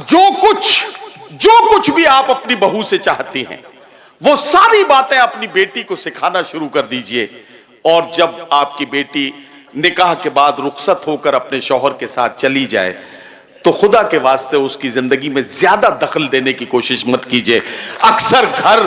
जो कुछ भी आप अपनी बहू से चाहती हैं, वो सारी बातें अपनी बेटी को सिखाना शुरू कर दीजिए। और जब आपकी बेटी निकाह के बाद रुखसत होकर अपने शौहर के साथ चली जाए तो खुदा के वास्ते उसकी जिंदगी में ज्यादा दखल देने की कोशिश मत कीजिए। अक्सर घर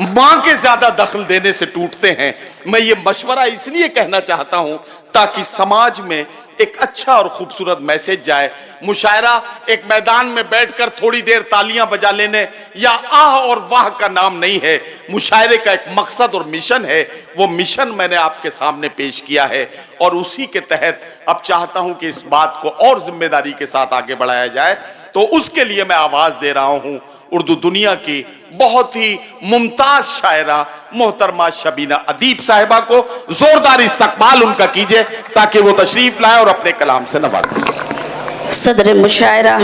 मां के ज्यादा दखल देने से टूटते हैं। मैं ये मशवरा इसलिए कहना चाहता हूं ताकि समाज में एक अच्छा और खूबसूरत मैसेज जाए। मुशायरा एक मैदान में बैठकर थोड़ी देर तालियां बजा लेने या आह और वाह का नाम नहीं है। मुशायरे का एक मकसद और मिशन है। वो मिशन मैंने आपके सामने पेश किया है और उसी के तहत अब चाहता हूं कि इस बात को और जिम्मेदारी के साथ आगे बढ़ाया जाए। तो उसके लिए मैं आवाज दे रहा हूं उर्दू दुनिया की बहुत ही मुमताज शायरा मोहतरमा शबीना अदीब साहिबा को। जोरदार इस्तकबाल उनका कीजिए ताकि वो तशरीफ लाए और अपने कलाम से नवाजें। सदर मुशायरा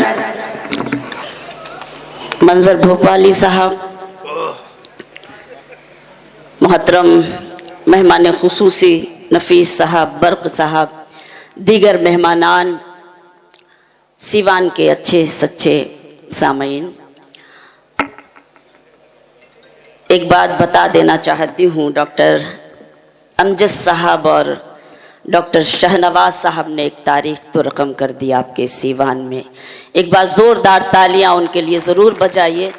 मंजर भोपाली साहब, मोहतरम मेहमान खुसूसी नफीस साहब, बर्क साहब, दीगर मेहमानान, सीवान के अच्छे सच्चे सामीन, एक बात बता देना चाहती हूँ। डॉक्टर अमजद साहब और डॉक्टर शहनवाज साहब ने एक तारीख तो रकम कर दी आपके सीवान में। एक बार ज़ोरदार तालियां उनके लिए ज़रूर बजाइए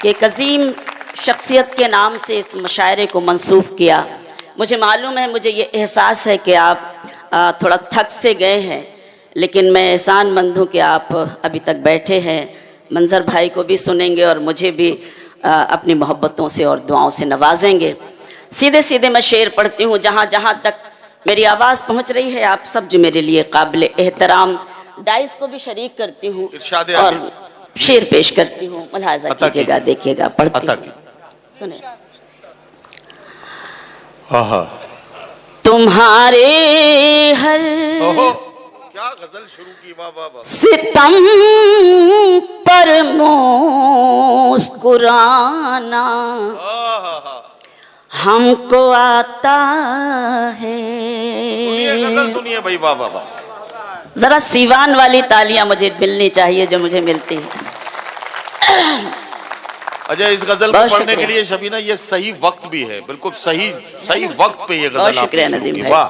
कि एक अजीम शख्सियत के नाम से इस मुशायरे को मंसूब किया। मुझे मालूम है, मुझे ये एहसास है कि आप थोड़ा थक से गए हैं, लेकिन मैं एहसानमंद हूँ कि आप अभी तक बैठे हैं। मंजर भाई को भी सुनेंगे और मुझे भी अपनी मोहब्बतों से और दुआओं से नवाजेंगे। सीधे सीधे मैं शेर पढ़ती हूँ जहाँ जहाँ तक मेरी आवाज़ पहुँच रही है। आप सब जो मेरे लिए काबिल एहतराम, डाइस को भी शरीक करती हूँ और शेर पेश करती हूँ। मुलाहाजा कीजिएगा, देखिएगा, पढ़ती हूँ, सुने। तुम्हारे हर क्या गजल शुरू की, वाह वाह वाह। सितम पर मुस्कुराना हमको आता है। गजल सुनिए भाई, वाह वाह वाह। जरा सीवान वाली तालियां मुझे मिलनी चाहिए जो मुझे मिलती है। अजय, इस गजल को पढ़ने के लिए शबीना ये सही वक्त भी है, बिल्कुल सही वक्त पे ये गजल आपने शुरू की, वाह।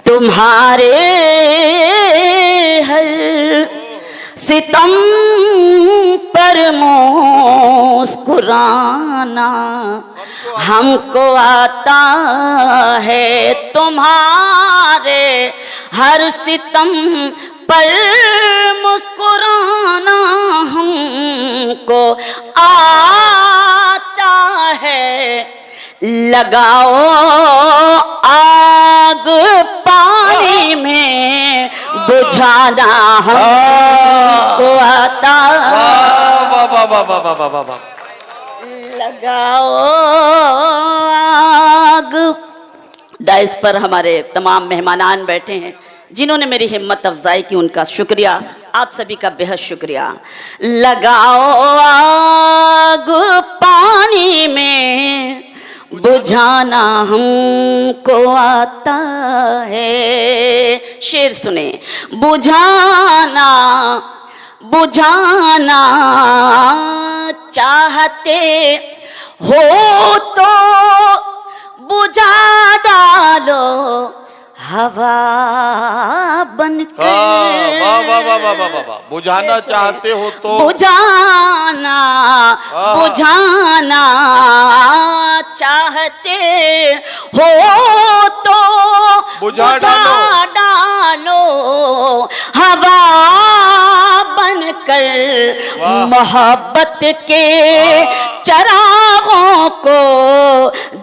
तुम्हारे हर सितम पर मुस्कुराना हमको आता है। तुम्हारे हर सितम पर मुस्कुराना हमको आता है। लगाओ आग पानी में बुझाना हमको आता। लगाओ आग। डाइस पर हमारे तमाम मेहमानान बैठे हैं जिन्होंने मेरी हिम्मत अफजाई की, उनका शुक्रिया, आप सभी का बेहद शुक्रिया। लगाओ आग पानी में बुझाना हमको आता है। शेर सुने। बुझाना बुझाना चाहते हो तो बुझा डालो हवा बनकर। वाह वाह वाह वाह वाह वाह। बुझाना चाहते हो तो बुझाना बुझाना चाहते हो तो बुझा डालो हवा बनकर। मोहब्बत के चरागों को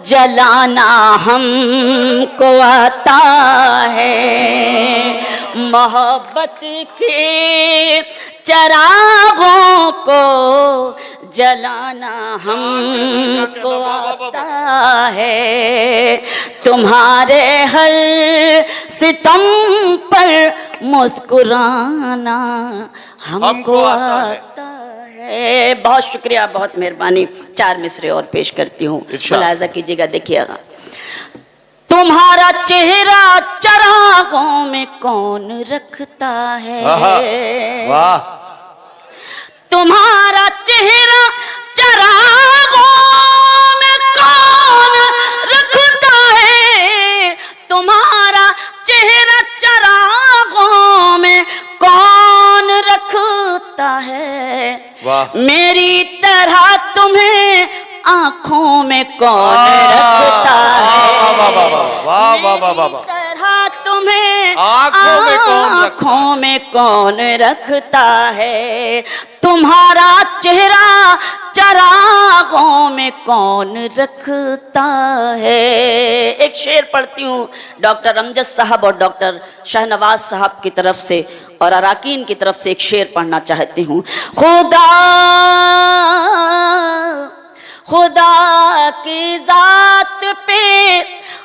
जलाना हमको आता है। मोहब्बत के चरागों को जलाना हमको आता है। तुम्हारे हर सितम पर मुस्कुराना हमको आता है। बहुत शुक्रिया, बहुत मेहरबानी। 4 मिसरे और पेश करती हूँ, मुलाहाजा कीजिएगा, देखिएगा। तुम्हारा चेहरा चरागों में कौन रखता है। वाह। तुम्हारा चेहरा चरागों में कौन रखता है, तुम्हारा चेहरा चरागों में कौन रखता है, वाह। मेरी तरह तुम्हें आंखों में कौन रखता है, वाह वाह वाह वाह वाह वाह वाह। तरह तुम्हें आंखों में कौन रखता है? आंखों में कौन रखता है, तुम्हारा चेहरा चरागों में कौन रखता है। एक शेर पढ़ती हूँ डॉक्टर अमजद साहब और डॉक्टर शाहनवाज साहब की तरफ से और अराकीन की तरफ से एक शेर पढ़ना चाहती हूँ। खुदा की जात पे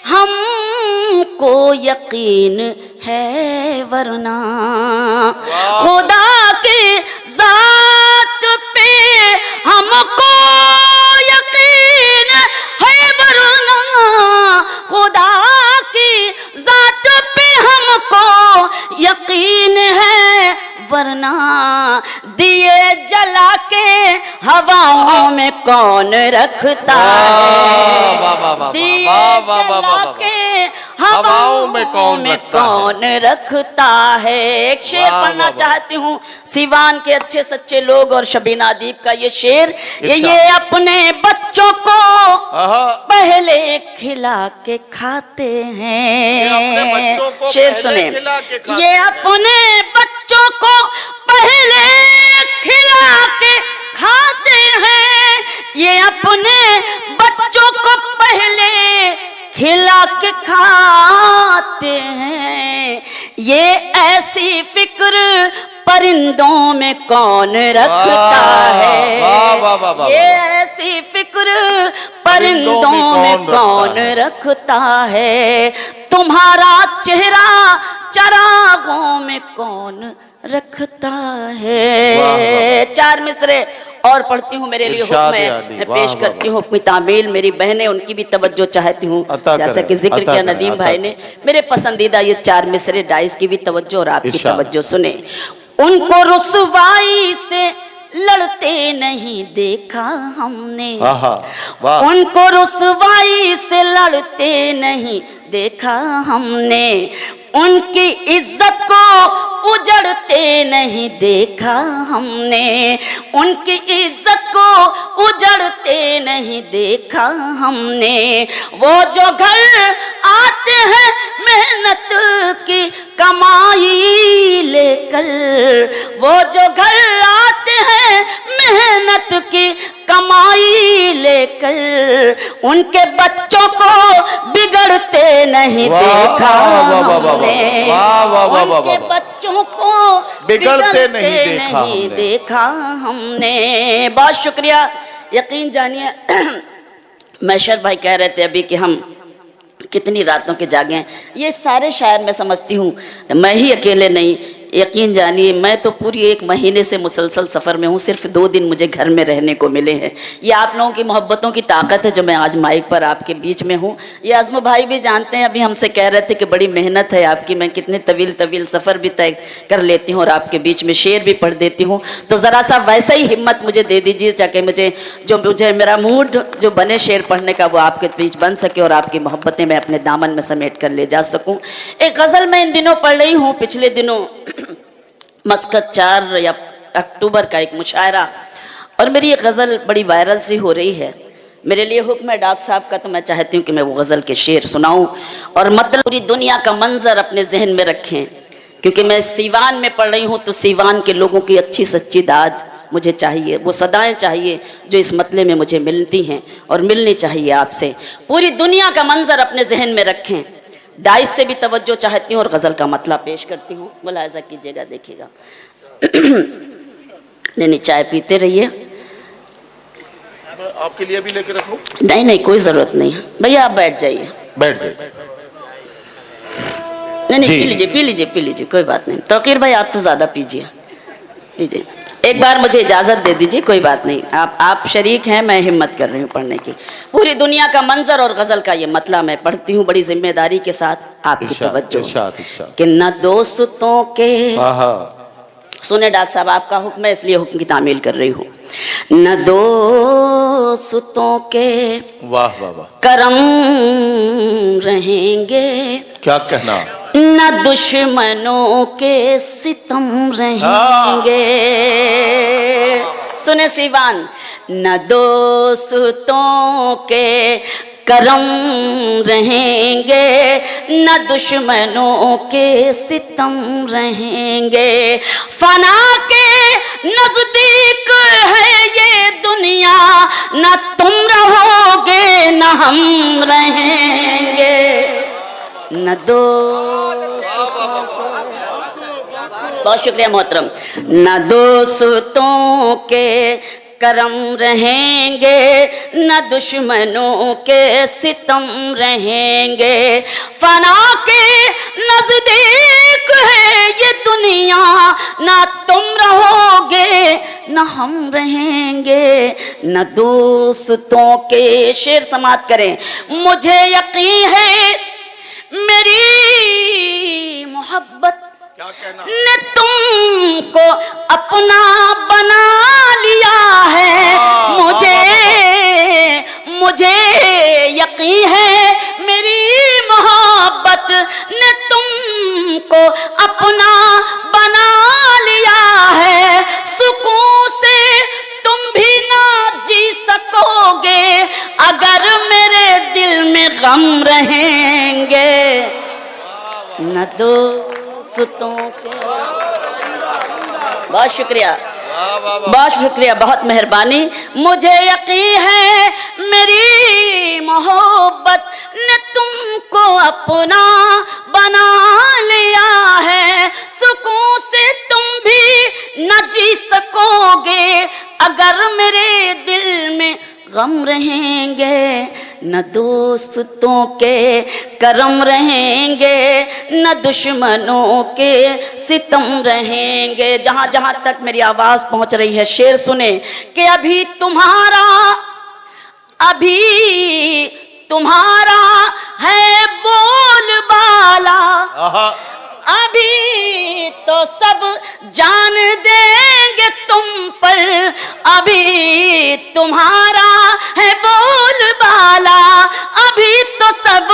हमको यकीन है वरना, खुदा की जात पे हमको यकीन है वरना, खुदा की जात पे हमको यकीन है वरना, दिए जला के हवाओं में कौन रखता है, दिए जला के हवाओं में कौन रखता है। एक शेर पढ़ना चाहती हूँ सिवान के अच्छे सच्चे लोग और शबीना अदीब का ये शेर। ये अपने बच्चों को पहले खिला के खाते हैं, शेर सुने। ये अपने बच्चों को पहले खिला के खाते हैं, ये अपने बच्चों को पहले खिला के खाते हैं, ये ऐसी फिक्र परिंदों में कौन रखता है, ये ऐसी फिक्र परिंदों में कौन रखता है, तुम्हारा चेहरा चरागों में कौन रखता है। चार मिसरे और पढ़ती हूँ, मेरे लिए हुक्म है, मैं पेश करती हूँ अपनी तामील। मेरी बहनें, उनकी भी तवज्जो चाहती हूँ, जैसा कि जिक्र किया नदीम भाई ने। मेरे पसंदीदा ये चार मिसरे डाइस की भी तवज्जो और आपकी तवज्जो सुने। उनको रुसवाई से लड़ते नहीं देखा हमने, उनको रुसवाई से लड़ते नहीं देखा हमने, उनकी इज्जत को उजड़ते नहीं देखा हमने, उनकी इज्जत को उजड़ते नहीं देखा हमने, वो जो घर आते हैं मेहनत की कमाई लेकर, वो जो घर आते हैं मेहनत की कमाई लेकर, उनके बच्चों को बिगड़ते नहीं देखा हमने, उनके बच्चों को बिगड़ते नहीं देखा हमने। बहुत शुक्रिया। यकीन जानिए मैशर भाई कह रहे थे अभी कि हम कितनी रातों के जागे हैं। ये सारे शायर मैं समझती हूँ, मैं ही अकेले नहीं। यकीन जानिए मैं तो पूरी एक महीने से मुसलसल सफ़र में हूँ, सिर्फ 2 दिन मुझे घर में रहने को मिले हैं। ये आप लोगों की मोहब्बतों की ताकत है जो मैं आज माइक पर आपके बीच में हूँ। ये आज़म भाई भी जानते हैं, अभी हमसे कह रहे थे कि बड़ी मेहनत है आपकी, मैं कितने तवील सफ़र भी तय कर लेती हूँ और आपके बीच में शेर भी पढ़ देती हूँ। तो ज़रा सा वैसा ही हिम्मत मुझे दे दीजिए ताकि मुझे मेरा मूड जो बने शेर पढ़ने का वो आपके बीच बन सके और आपकी मोहब्बतें मैं अपने दामन में समेट कर ले जा सकूँ। एक गज़ल मैं इन दिनों पढ़ रही हूँ, पिछले दिनों मस्कत 4 या अक्टूबर का एक मुशायरा, और मेरी ये गज़ल बड़ी वायरल सी हो रही है। मेरे लिए हुक्म है डॉक्टर साहब का, तो मैं चाहती हूँ कि मैं वो गज़ल के शेर सुनाऊँ और मतलब पूरी दुनिया का मंजर अपने जहन में रखें, क्योंकि मैं सीवान में पढ़ रही हूँ तो सीवान के लोगों की अच्छी सच्ची दाद मुझे चाहिए, वो सदाएं चाहिए जो इस मतले में मुझे मिलती हैं और मिलनी चाहिए आपसे। पूरी दुनिया का मंजर अपने जहन में रखें, डाइस से भी तवज्जो चाहती हूँ और गज़ल का मतलब पेश करती हूँ, मुलाहिज़ा कीजिएगा, देखिएगा। नहीं चाय पीते रहिए, आपके लिए भी लेकर रखूं? नहीं कोई ज़रूरत नहीं भैया, आप बैठ जाइए, बैठ जाइए। नहीं पी लीजिए कोई बात नहीं। तौकीर भाई आप तो ज़्यादा पीजिए, लीजिए। एक बार मुझे इजाज़त दे दीजिए, कोई बात नहीं, आप शरीक हैं, मैं हिम्मत कर रही हूँ पढ़ने की। पूरी दुनिया का मंजर और गज़ल का ये मतला मैं पढ़ती हूँ बड़ी जिम्मेदारी के साथ, आपकी तवज्जो कि न दोस्तों के सुने डॉक्टर साहब, आपका हुक्म है इसलिए हुक्म की तामील कर रही हूँ। न दोस्तों के वाह वाह वाह, करम रहेंगे, क्या कहना, न दुश्मनों के सितम रहेंगे। सुने सीवान, न दोस्तों के करम रहेंगे, न दुश्मनों के सितम रहेंगे। फना के नजदीक है ये दुनिया, न तुम रहोगे न हम रहेंगे। न दो, बहुत शुक्रिया मोहतरम। न दोस्तों के करम रहेंगे, न दुश्मनों के सितम रहेंगे। फना के नजदीक है ये दुनिया, न तुम रहोगे न हम रहेंगे। न दोस्तों के, शेर समाप्त करें। मुझे यकीन है मेरी मोहब्बत ने तुमको अपना बना लिया है। मुझे यकीन है मेरी मोहब्बत ने तुमको अपना बना लिया है। सुकून से तुम भी ना जी सकोगे अगर मेरे दिल में गम रहेंगे। न दोस्तों के, बहुत शुक्रिया, बहुत शुक्रिया, बहुत मेहरबानी। मुझे यकीन है मेरी मोहब्बत ने तुमको अपना बना लिया है। सुकून से तुम भी न जी सकोगे अगर मेरे दिल में गम रहेंगे। न दोस्तों के करम रहेंगे, न दुश्मनों के सितम रहेंगे। जहां जहां तक मेरी आवाज पहुंच रही है, शेर सुने कि अभी तुम्हारा है बोलबाला, अभी तो सब जान देंगे तुम पर। अभी तुम्हारा है बोलबाला, अभी तो सब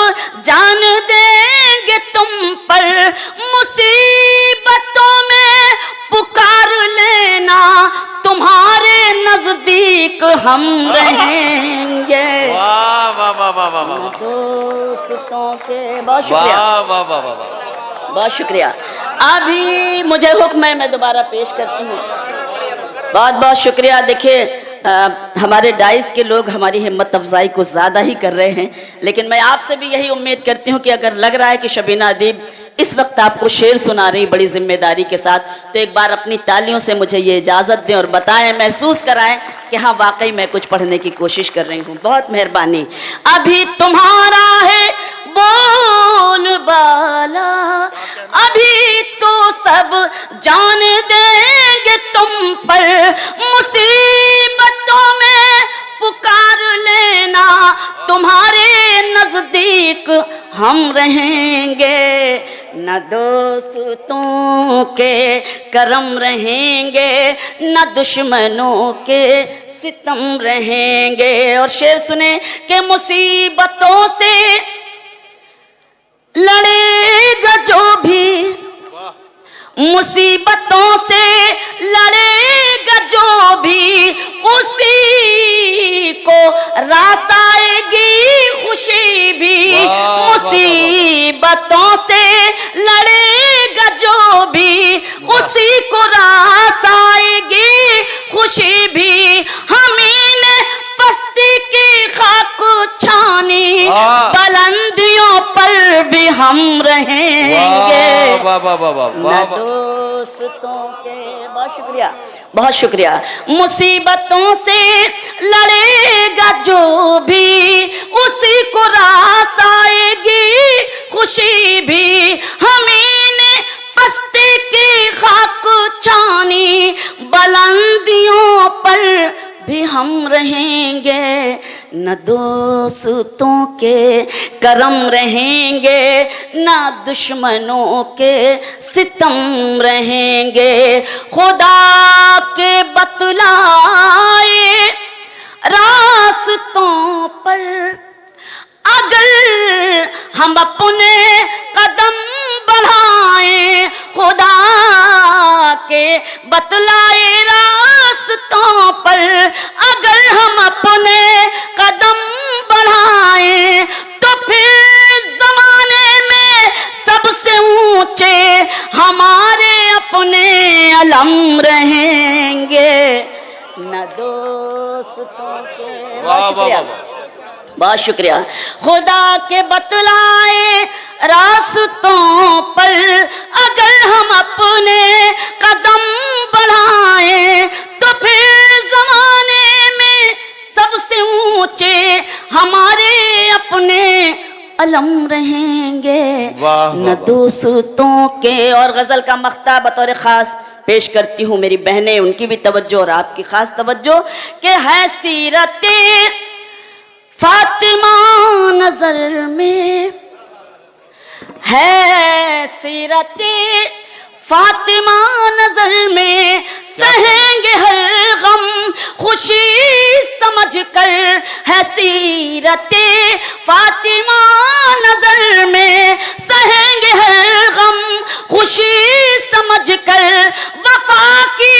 जान देंगे तुम पर। मुसीबतों में पुकार लेना, तुम्हारे नजदीक हम रहेंगे। वाह वाह वाह वाह वाह वाह, दोस्तों के, बहुत शुक्रिया, वाह वाह वाह वाह वाह, बहुत शुक्रिया। अभी मुझे हुक्म है, मैं दोबारा पेश करती हूँ। बहुत बहुत शुक्रिया। देखिए हमारे डाइस के लोग हमारी हिम्मत अफजाई को ज़्यादा ही कर रहे हैं, लेकिन मैं आपसे भी यही उम्मीद करती हूँ कि अगर लग रहा है कि शबीना अदीब इस वक्त आपको शेर सुना रही बड़ी जिम्मेदारी के साथ, तो एक बार अपनी तालियों से मुझे ये इजाज़त दें और बताएं, महसूस कराएं कि हाँ वाकई मैं कुछ पढ़ने की कोशिश कर रही हूँ। बहुत मेहरबानी। अभी तुम्हारा है बोलबाला, अभी तो सब जान देंगे तुम पर। मुसीबतों में पुकार लेना, तुम्हारे नजदीक हम रहेंगे। न दोस्तों के करम रहेंगे, न दुश्मनों के सितम रहेंगे। और शेर सुने कि मुसीबतों से लड़ेगा जो भी, मुसीबतों से लड़ेगा जो भी, उसी को रास आएगी खुशी भी। मुसीबतों से लड़ेगा जो भी, उसी को रास आएगी खुशी भी। हमीं ने पस्ती की खाक छानी, बुलंदियों पर भी हम रहेंगे। वाह वाह वाह वाह वाह, दोस्तों के, बहुत शुक्रिया, बहुत शुक्रिया। मुसीबतों से लड़ेगा जो भी, उसी को रास आएगी खुशी भी। हमीं ने पस्ती की खाक छानी, बुलंदियों पर भी हम रहेंगे। न दोस्तों के करम रहेंगे, न दुश्मनों के सितम रहेंगे। खुदा के बतलाए रास्तों पर अगर हम अपने कदम बढ़ाएं, खुदा के बतलाए रास्तों पर अगर हम अपने कदम बढ़ाएं, तो फिर जमाने में सबसे ऊंचे हमारे अपने अलम रहेंगे। न दोस्तों के वाह वाह वाह, बहुत शुक्रिया। खुदा के बतलाए रास्तों पर अगर हम अपने कदम बढ़ाएं, तो फिर जमाने में सबसे ऊंचे हमारे अपने अलम रहेंगे। न दोस्तों के। और गजल का मख्ता बतौर खास पेश करती हूँ मेरी बहनें, उनकी भी तवज्जो और आपकी खास तवज्जो कि है सीरते फातिमा नजर में, है सीरते फातिमा नजर में, सहेंगे हर गम खुशी समझ कर। है सीरते फातिमा नजर में, सहेंगे हर गम खुशी समझ कर। वफा की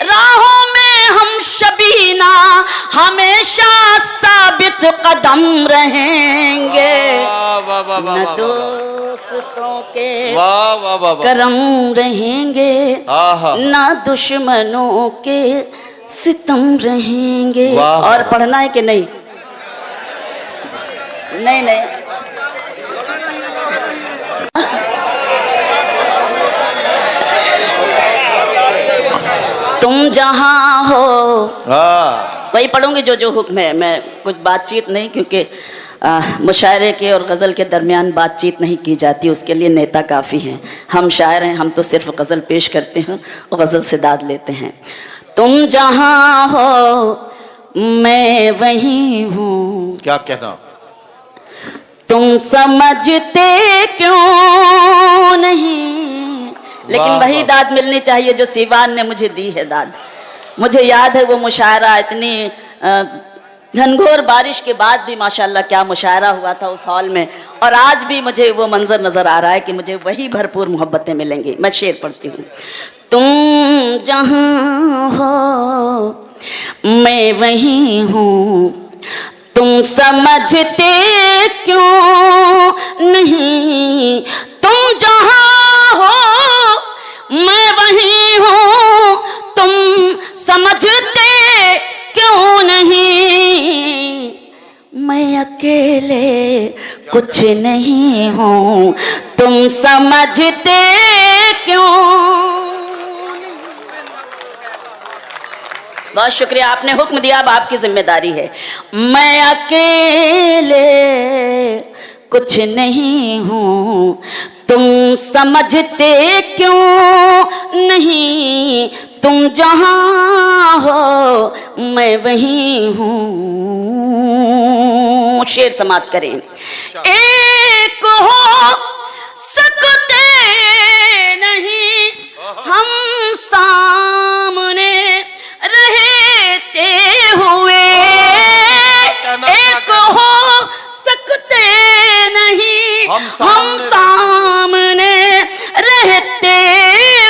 राहों में हम शबीना हमेशा साबित कदम रहेंगे। न दोस्तों के करम रहेंगे, न दुश्मनों के सितम रहेंगे। और पढ़ना है कि नहीं? नहीं नहीं, तुम जहां हो वही पढ़ूंगी जो हुक्म है। मैं कुछ बातचीत नहीं, क्योंकि मुशायरे के और गज़ल के दरमियान बातचीत नहीं की जाती, उसके लिए नेता काफ़ी हैं। हम शायर हैं, हम तो सिर्फ गज़ल पेश करते हैं और गज़ल से दाद लेते हैं। तुम जहां हो मैं वहीं हूँ, क्या कहना, तुम समझते क्यों नहीं। लेकिन वही दाद मिलनी चाहिए जो सीवान ने मुझे दी है दाद। मुझे याद है वो मुशायरा, इतनी घनघोर बारिश के बाद भी माशाल्लाह क्या मुशायरा हुआ था उस हॉल में। और आज भी मुझे वो मंजर नजर आ रहा है कि मुझे वही भरपूर मोहब्बतें मिलेंगी। मैं शेर पढ़ती हूँ। तुम जहां हो मैं वहीं हूँ, तुम समझते क्यों नहीं। तुम जहां हो मैं वहीं हूँ, तुम समझते क्यों नहीं। मैं अकेले कुछ नहीं हूँ, तुम समझते क्यों। बहुत शुक्रिया, आपने हुक्म दिया, अब आपकी जिम्मेदारी है। मैं अकेले कुछ नहीं हूँ, तुम समझते क्यों नहीं। तुम जहां हो मैं वहीं हूँ। शेर समाप्त करें। एक हो सकते नहीं हम सामने रहते हुए, एक हो सकते नहीं हम सामने रहते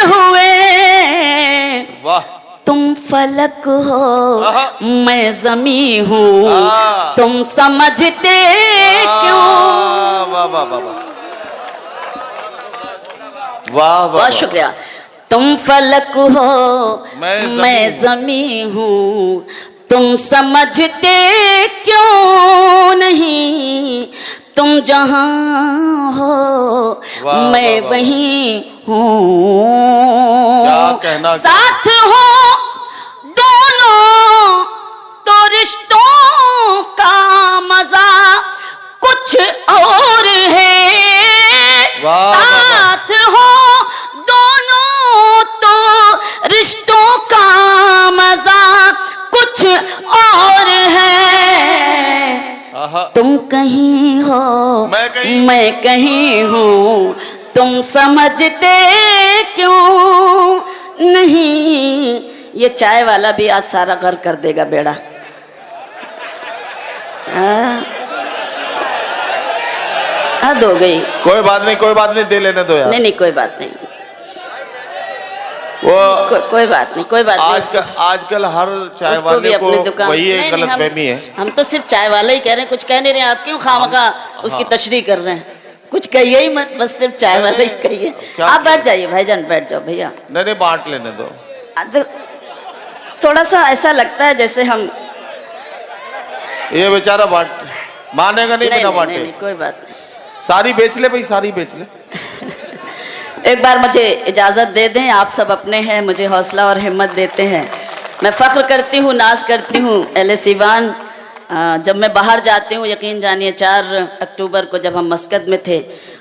हुए। तुम फलक हो मैं ज़मी हूँ, तुम समझते क्यों। वाह वाह वाह वाह, बहुत शुक्रिया। तुम फलक हो मैं ज़मी हूँ, तुम समझते क्यों नहीं। तुम जहां हो मैं वहीं हूँ। साथ हो दोनों तो रिश्तों का मजा कुछ और है। साथ हो दोनों तो रिश्तों का मजा कुछ और है। कहीं हो मैं कहीं हूँ, तुम समझते क्यों नहीं। ये चाय वाला भी आज सारा घर कर देगा बेड़ा। हद हो गई। कोई बात नहीं, दे लेने दो यार। नहीं कोई बात नहीं, वो कोई बात नहीं। आजकल हर चाय उसको भी वाले को अपनी दुकान, वही एक गलतफहमी है। हम तो सिर्फ चाय वाला ही कह रहे हैं, कुछ कह नहीं रहे। आप क्यों खामखा उसकी तशरीह कर रहे हैं? कुछ कहिए ही मत, बस सिर्फ चाय वाला ही कहिए। आप बैठ जाइए भाईजान, बैठ जाओ भैया। नहीं बांट लेने दो। थोड़ा सा ऐसा लगता है जैसे हम, ये बेचारा मानेगा नहीं बिना बांटे। नहीं कोई बात नहीं, सारी बेच ले भाई, सारी बेच ले। एक बार मुझे इजाज़त दे दें, आप सब अपने हैं, मुझे हौसला और हिम्मत देते हैं। मैं फ़ख्र करती हूँ, नाज करती हूँ अहले सीवान। जब मैं बाहर जाती हूँ, यकीन जानिए 4 अक्टूबर को जब हम मस्कत में थे,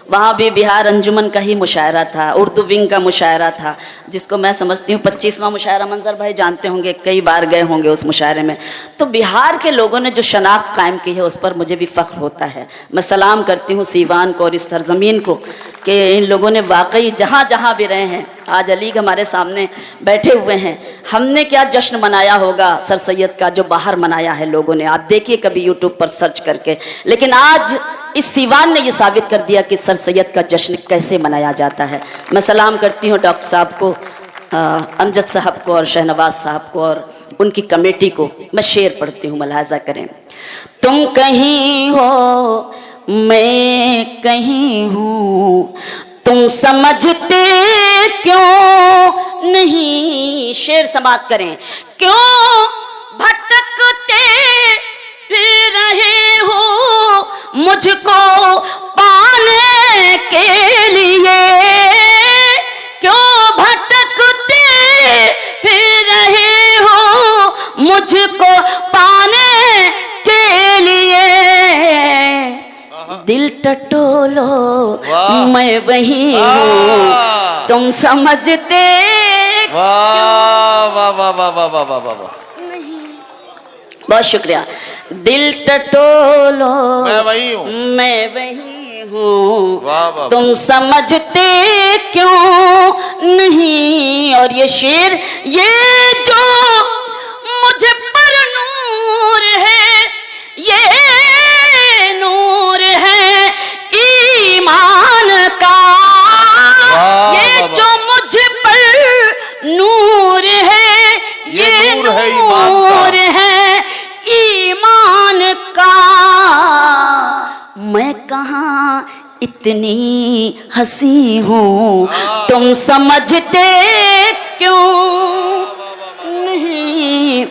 वहाँ भी बिहार अंजुमन का ही मुशायरा था, उर्दू विंग का मुशायरा था, जिसको मैं समझती हूँ 25वां मुशायरा। मंजर भाई जानते होंगे, कई बार गए होंगे उस मुशायरे में। तो बिहार के लोगों ने जो शनाख्त कायम की है, उस पर मुझे भी फ़ख्र होता है। मैं सलाम करती हूँ सीवान को और इस सरजमीन को कि इन लोगों ने वाकई जहाँ जहाँ भी रहे हैं, आज अली हमारे सामने बैठे हुए हैं, हमने क्या जश्न मनाया होगा सर सैयद का जो बाहर मनाया है लोगों ने। आप देखिए कभी यूट्यूब पर सर्च करके। लेकिन आज इस सीवान ने ये साबित कर दिया कि सर सैयद का जश्न कैसे मनाया जाता है। मैं सलाम करती हूँ डॉक्टर साहब को, अमजद साहब को और शहनवाज साहब को और उनकी कमेटी को। मैं शेर पढ़ती हूँ, मुलाहाजा करें। तुम कहीं हो मैं कहीं हूँ, तुम समझते क्यों नहीं। शेर समाप्त करें। क्यों भटकते फिर रहे हो मुझको पाने के लिए। क्यों भटकते फिर रहे हो मुझको पाने के लिए। दिल टटोलो मैं वही हूँ, तुम समझते वाह वाह वाह वाह वाह वाह वाह वाह। बहुत शुक्रिया। दिल टटोलो मैं वही हूँ, मैं वही हूँ, वाह वाह। तुम समझते क्यों नहीं। और ये शेर, ये जो मुझ पर नूर है, ये नूर है ईमान का। ये जो मुझ पर नूर है, ये नूर है ईमान का। मैं कहाँ इतनी हंसी हूँ, तुम समझते क्यों नहीं।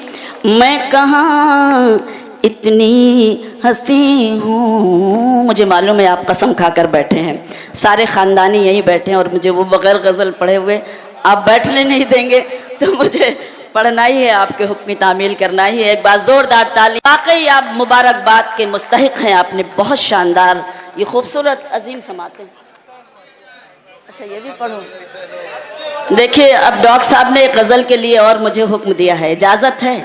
मैं कहाँ इतनी हंसी हूँ। मुझे मालूम है आप कसम खाकर बैठे हैं, सारे खानदानी यहीं बैठे हैं और मुझे वो बगैर गज़ल पढ़े हुए आप बैठने नहीं देंगे, तो मुझे पढ़ना ही है, आपके हुक्म तामील करना ही है। एक बार जोरदार ताली। वाकई आप मुबारकबाद के मुस्तहिक हैं, आपने बहुत शानदार ये खूबसूरत अजीम समाते हैं। अच्छा ये भी पढ़ो। देखिए अब डॉक्टर साहब ने एक गज़ल के लिए और मुझे हुक्म दिया है, इजाज़त है।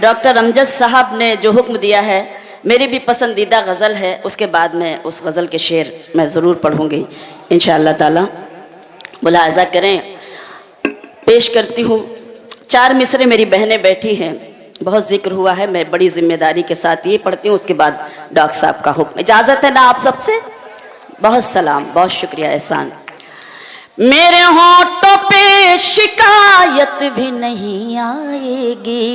डॉक्टर अमजद साहब ने जो हुक्म दिया है, मेरी भी पसंदीदा गज़ल है, उसके बाद में उस गज़ल के शेर मैं ज़रूर पढ़ूँगी इंशाअल्लाह ताला। मुलाहज़ा करें, पेश करती हूँ 4 मिसरे। मेरी बहनें बैठी हैं, बहुत जिक्र हुआ है, मैं बड़ी जिम्मेदारी के साथ ये पढ़ती हूँ, उसके बाद डॉक्टर साहब का हुक्म। इजाज़त है ना आप सबसे? बहुत सलाम, बहुत शुक्रिया, एहसान। मेरे होंठों पे शिकायत भी नहीं आएगी,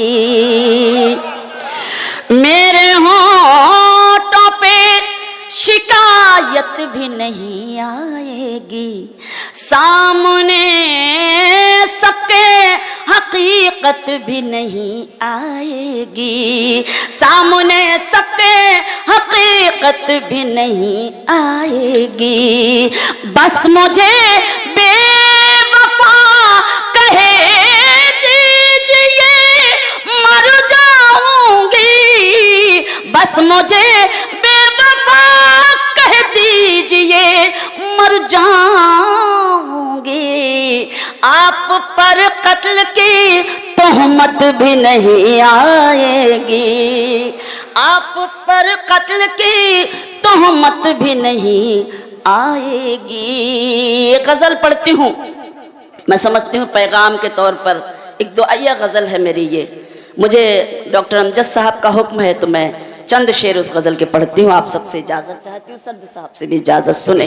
मेरे होंठों पे शिकायत भी नहीं आएगी। सामने सबके हकीकत भी नहीं आएगी, सामने सबके हकीकत भी नहीं आएगी। बस मुझे बेवफा कहे दीजिए, मर जाऊंगी। बस मुझे बेवफा कह दीजिए, मर जाऊंगी। आप पर कत्ल की तोहमत भी नहीं आएगी, آپ پر قتل کی تہمت بھی نہیں آئے گی. یہ غزل پڑھتی ہوں میں سمجھتی ہوں پیغام کے طور پر ایک دعائیہ غزل ہے میری. یہ مجھے ڈاکٹر امجد صاحب کا حکم ہے تو میں چند شعر اس غزل کے پڑھتی ہوں. آپ سب سے اجازت چاہتی ہوں, صدر صاحب سے بھی اجازت سنیں.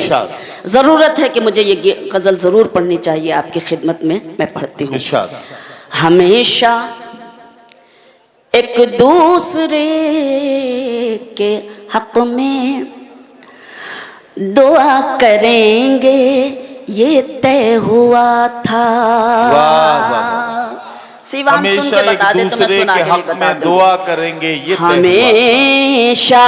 ضرورت ہے کہ مجھے یہ غزل ضرور پڑھنی چاہیے آپ کی خدمت میں پڑھتی ہوں. ہمیشہ ایک دوسرے کے حق میں دعا کریں گے یہ طے ہوا تھا. سیوان سن کے بتا دے تو میں سنا کے بھی بتا دوں. دعا کریں گے یہ ہمیشہ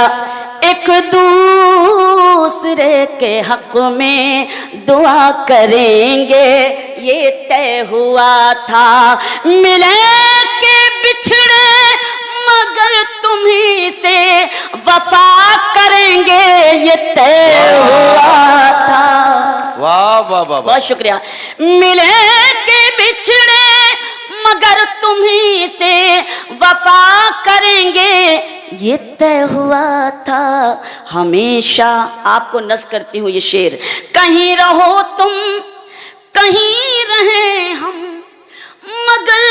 ایک دوسرے کے حق میں دعا کریں گے یہ طے ہوا تھا. ملیں کہ بچھڑے مگر تمہیں سے وفا کریں گے یہ طے ہوا تھا. واہ واہ واہ, بہت شکریہ. ملیں کہ بچھڑے مگر تمہیں سے وفا کریں گے یہ طے ہوا تھا. ہمیشہ آپ کو نظم کرتی ہوں یہ شعر. کہیں رہو تم کہیں رہیں ہم مگر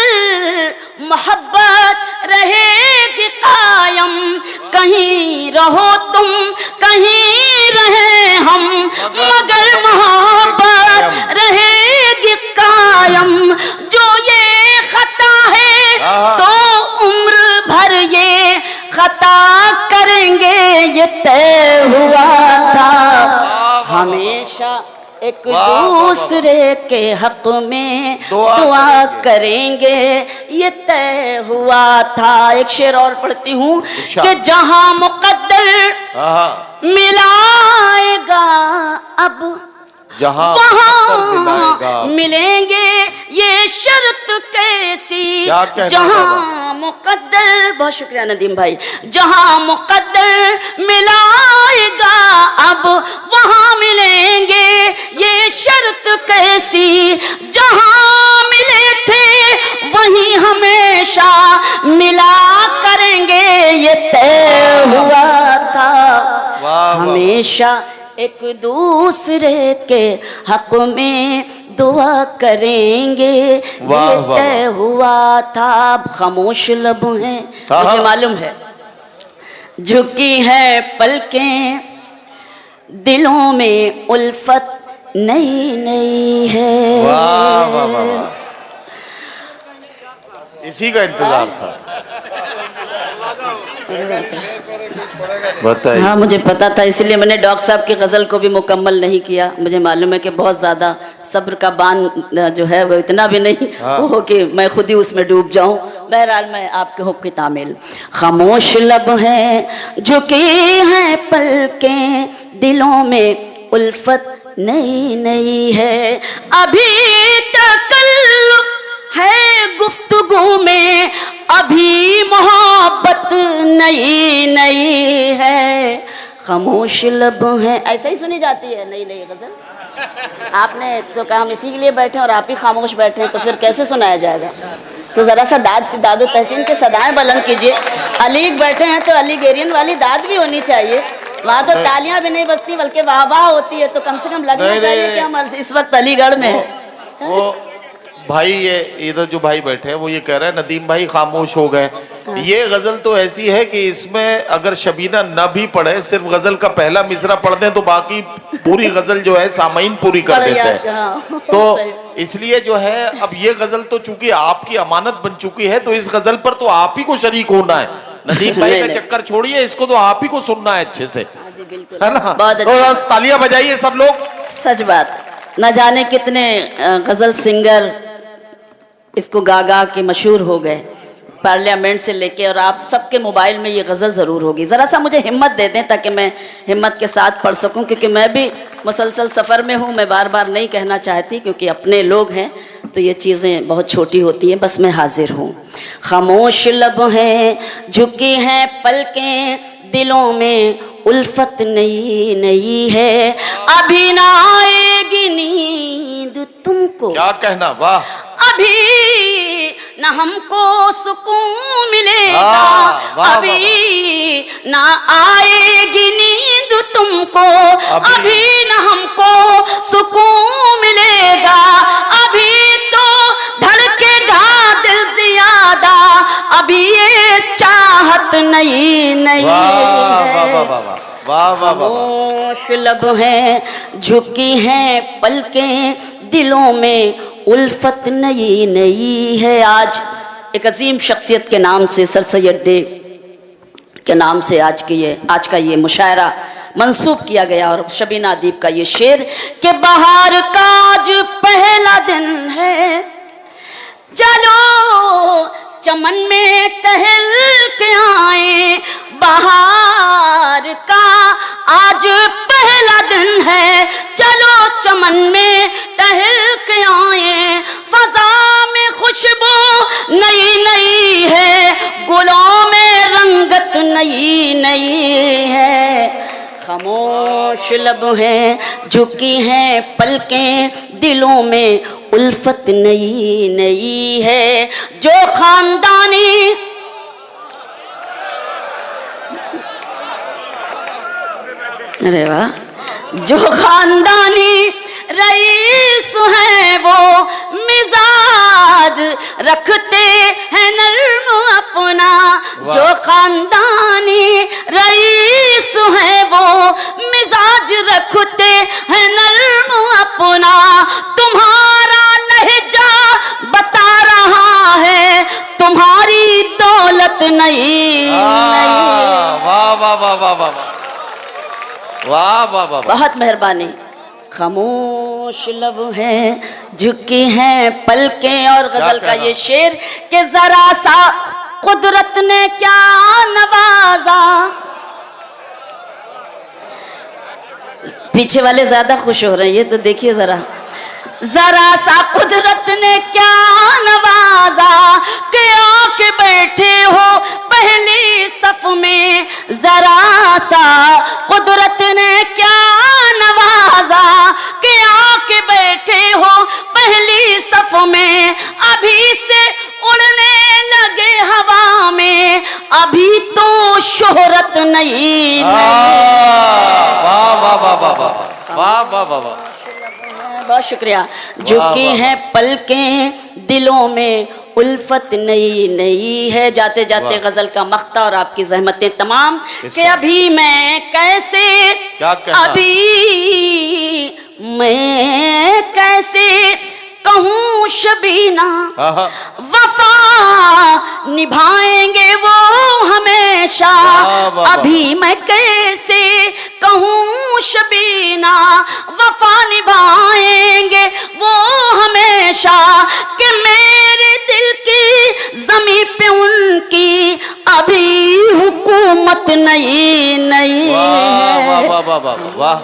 محبت رہے گی قائم. کہیں رہو تم کہیں رہیں ہم مگر محبت رہے گی قائم. جو یہ خطا ہے تو عمر بھر یہ خطا کریں گے یہ طے ہوا تھا. ہمیشہ ایک دوسرے کے حق میں دعا کریں گے یہ طے ہوا تھا. ایک شعر اور پڑھتی ہوں کہ جہاں مقدر ملائے گا اب وہاں ملیں گے یہ شرط کیسی. جہاں مقدر, بہت شکریہ ندیم بھائی, جہاں مقدر ملائے گا اب وہاں ملیں گے یہ شرط کیسی. جہاں ملے تھے وہیں ہمیشہ ملا کریں گے یہ طے ہوا تھا. ہمیشہ ایک دوسرے کے حق میں دعا کریں گے یہ طے ہوا تھا. اب خاموش لب ہیں مجھے معلوم ہے, جھکی ہے پلکیں دلوں میں الفت نئی نئی ہے. اسی کا انتظار تھا. ہاں مجھے پتا تھا, اس لیے میں نے ڈاکٹر صاحب کی غزل کو بھی مکمل نہیں کیا. مجھے معلوم ہے کہ بہت زیادہ صبر کا بان جو ہے وہ اتنا بھی نہیں ہو کہ میں خود ہی اس میں ڈوب جاؤں. بہرحال میں آپ کے حکم کی تعمیل. خاموش لب ہیں جھکی ہیں پلکیں دلوں میں الفت نئی نئی ہے. ابھی تکلف ہے گفتگو میں ابھی محبت نئی نئی ہے. خاموش لب ہیں, ایسا ہی سنی جاتی ہے نئی نئی غزل. آپ نے تو کہا ہم اسی کے لیے بیٹھے اور آپ ہی خاموش بیٹھے تو پھر کیسے سنایا جائے گا. تو ذرا سا داد و تحسین کے صدائیں بلند کیجیے. علی بیٹھے ہیں تو علی گیرین والی داد بھی ہونی چاہیے. وہاں تو تالیاں بھی نہیں بجتی بلکہ واہ واہ ہوتی ہے. تو کم سے کم لگنا چاہیے کہ ہم اس وقت علی گڑھ میں ہیں. وہ بھائی یہ ادھر جو بھائی بیٹھے ہیں وہ یہ کہہ رہے ہیں ندیم بھائی خاموش ہو گئے. یہ غزل تو ایسی ہے کہ اس میں اگر شبینہ نہ بھی پڑھے, صرف غزل کا پہلا مصرع پڑھ دیں تو باقی پوری غزل جو ہے سامعین پوری کر دیتے ہیں. تو اس لیے جو ہے اب یہ غزل تو چونکہ آپ کی امانت بن چکی ہے تو اس غزل پر تو آپ ہی کو شریک ہونا ہے. ندیم بھائی کا چکر چھوڑیے, اس کو تو آپ ہی کو سننا ہے اچھے سے, ہے نا. تالیاں بجائیے سب لوگ. سچ بات, نہ جانے کتنے غزل سنگر اس کو گا گا کے مشہور ہو گئے پارلیمنٹ سے لے کے, اور آپ سب کے موبائل میں یہ غزل ضرور ہوگی. ذرا سا مجھے ہمت دے دیں تاکہ میں ہمت کے ساتھ پڑھ سکوں, کیونکہ میں بھی مسلسل سفر میں ہوں. میں بار بار نہیں کہنا چاہتی کیونکہ اپنے لوگ ہیں تو یہ چیزیں بہت چھوٹی ہوتی ہیں. بس میں حاضر ہوں. خاموش لب ہیں جھکی ہیں پلکیں دلوں میں الفت نئی نئی ہے. ابھی نہ آئے گی نیند تم کو, کیا کہنا, واہ. ابھی न हमको सुकून मिलेगा, वाह, वाह, अभी ना आएगी नींद तुमको, अभी न हमको सुकून मिलेगा, अभी तो धड़केगा दिल ज्यादा, अभी ये चाहत नहीं नहीं है। खामोश लब हैं, झुकी हैं पलकें, दिलों में उल्फत नई नई है। आज एक अजीम शख्सियत के नाम से, सर सैयद डे के नाम से आज का ये मुशायरा मंसूब किया गया, और शबीना अदीब का ये शेर कि बहार का आज पहला दिन है, चलो चमन में टहल के आए, बहार का आज पहला दिन है, चलो चमन में टहल के आए, फजा में खुशबू नई नई है, गुलों में रंगत नई नई है। खामोश लब हैं, झुकी हैं पलकें, दिलों में उल्फत नई नई है। जो खानदानी अरे वाह, जो खानदानी रईस है वो मिजाज रखते हैं नर्म अपना, जो खानदानी रईस है वो मिजाज रखते हैं नर्म अपना, तुम्हारा लहजा बता रहा है तुम्हारी दौलत नहीं। वाह वाह वाह वाह वाह वाह वाह वाह, बहुत मेहरबानी। खामोश लब हैं, झुकी हैं पलकें, और गजल का ये शेर कि जरा सा कुदरत ने क्या नवाजा, पीछे वाले ज्यादा खुश हो रहे हैं, ये तो देखिए जरा सा कुदरत ने क्या नवाजा, कि आके बैठे हो पहली सफ में, जरा सा कुदरत ने क्या नवाजा, कि आके बैठे हो पहली सफ में, अभी से उड़ने लगे हवा में, अभी तो शोहरत नहीं। वाह वाह वाह वाह वाह वाह वाह वाह, बहुत शुक्रिया। झुकी हैं पलकें, दिलों में उल्फत नई नई है। जाते जाते गजल का मख्ता और आपकी ज़हमतें तमाम कि अभी मैं कैसे, अभी मैं कैसे कहूँ शबीना, वफा निभाएंगे वो हमेशा, अभी मैं कैसे कहूँ शबीना, वफा निभाएंगे वो हमेशा, कि मेरे दिल की ज़मीं पे उनकी अभी हुकूमत नहीं नहीं। वाह वाह वाह वाह वाह,